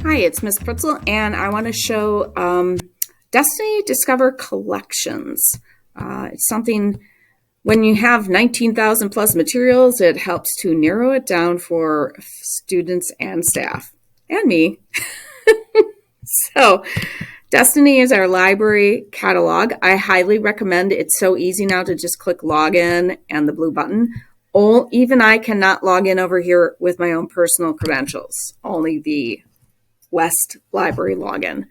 Hi, it's Miss Pretzel, and I want to show Destiny Discover Collections. It's something, when you have 19,000 plus materials, it helps to narrow it down for students and staff, and me. So, Destiny is our library catalog. I highly recommend it. It's so easy now to just click login and the blue button. Even I cannot log in over here with my own personal credentials, only the West Library login.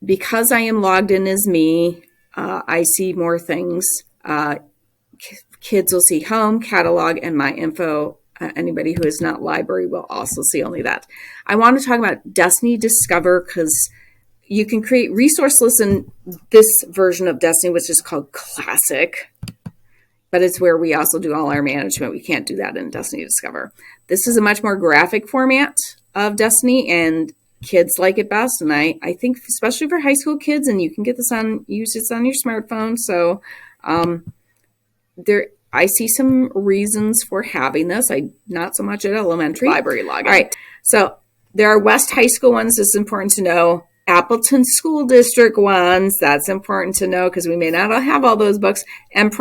Because I am logged in as me, I see more things. Kids will see home, catalog, and my info. Anybody who is not library will also see only that. I want to talk about Destiny Discover because you can create resource lists in this version of Destiny, which is called Classic. But it's where we also do all our management. We can't do that in Destiny Discover. This is a much more graphic format of Destiny, and kids like it best. And I think especially for high school kids, and you can get this use this on your smartphone. So I see some reasons for having this. Not so much at elementary. Library login. All right. So there are West High School ones. This is important to know. Appleton School District ones, that's important to know because we may not have all those books, and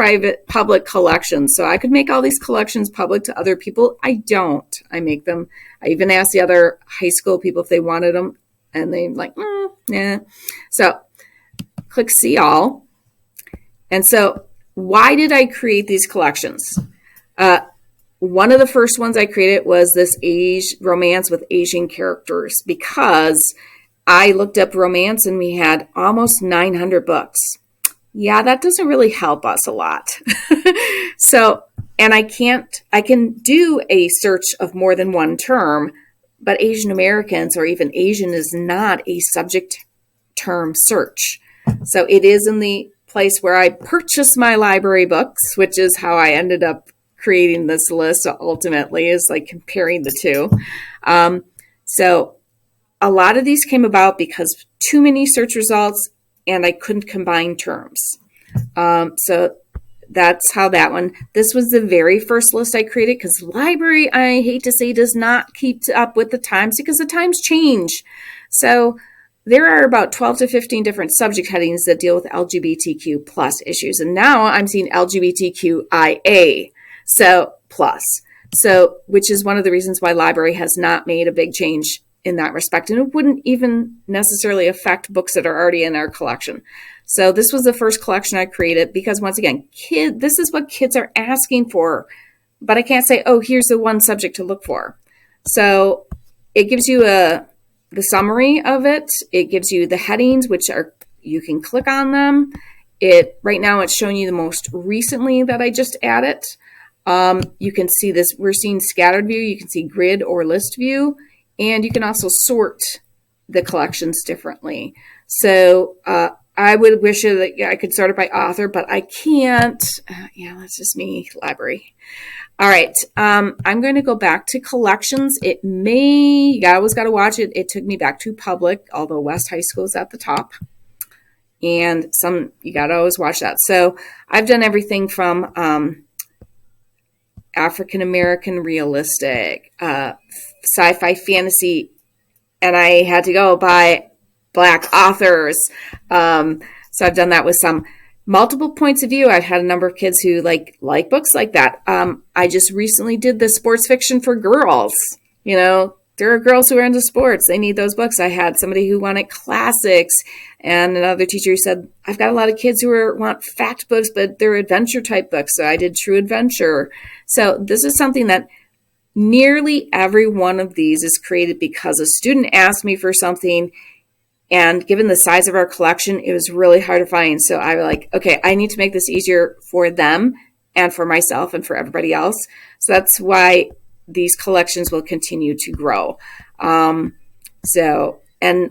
public collections. So I could make all these collections public to other people. I don't. I make them. I even asked the other high school people if they wanted them, and they're like, nah. So click See All. And so why did I create these collections? One of the first ones I created was this romance with Asian characters, because I looked up romance and we had almost 900 books. Yeah, that doesn't really help us a lot. And I can do a search of more than one term, but Asian Americans or even Asian is not a subject term search. So it is in the place where I purchase my library books, which is how I ended up creating this list ultimately, is like comparing the two. So a lot of these came about because too many search results and I couldn't combine terms. So that's how that one. This was the very first list I created because library, I hate to say, does not keep up with the times because the times change. So there are about 12 to 15 different subject headings that deal with LGBTQ plus issues. And now I'm seeing LGBTQIA, so plus. So, which is one of the reasons why library has not made a big change in that respect. And it wouldn't even necessarily affect books that are already in our collection. So this was the first collection I created because, once again, this is what kids are asking for. But I can't say, oh, here's the one subject to look for. So it gives you the summary of it. It gives you the headings, which you can click on them. Right now it's showing you the most recently that I just added. You can see this. We're seeing scattered view. You can see grid or list view. And you can also sort the collections differently. So I would wish that I could sort it by author, but I can't. That's just me, library. All right. I'm going to go back to collections. You always got to watch it. It took me back to public, although West High School is at the top. And you got to always watch that. So I've done everything from African American realistic, sci-fi fantasy, and I had to go by Black authors. So I've done that with some multiple points of view. I've had a number of kids who like books like that. I just recently did the sports fiction for girls. There are girls who are into sports. They need those books. I had somebody who wanted classics, and another teacher who said, I've got a lot of kids who want fact books, but they're adventure type books. So I did true adventure. So this is something that nearly every one of these is created because a student asked me for something, and given the size of our collection, it was really hard to find. So I was like, okay, I need to make this easier for them and for myself and for everybody else. So that's why these collections will continue to grow. And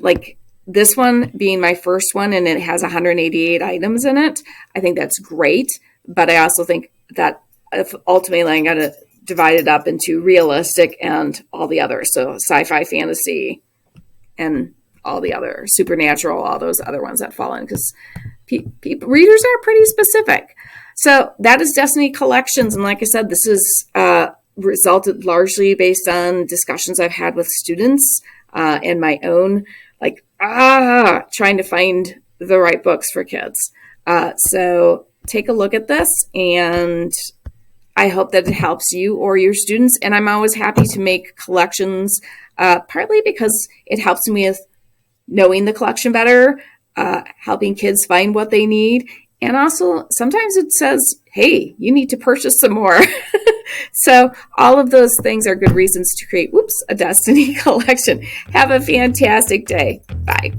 like this one being my first one, and it has 188 items in it, I think that's great. But I also think that ultimately I got to divide it up into realistic and all the others. So sci-fi, fantasy, and all the other supernatural, all those other ones that fall in, because readers are pretty specific. So that is Destiny Collections. And like I said, this is resulted largely based on discussions I've had with students and my own, trying to find the right books for kids. So take a look at this, and I hope that it helps you or your students. And I'm always happy to make collections, partly because it helps me with knowing the collection better, helping kids find what they need. And also, sometimes it says, hey, you need to purchase some more. So all of those things are good reasons to create, a Destiny collection. Have a fantastic day. Bye.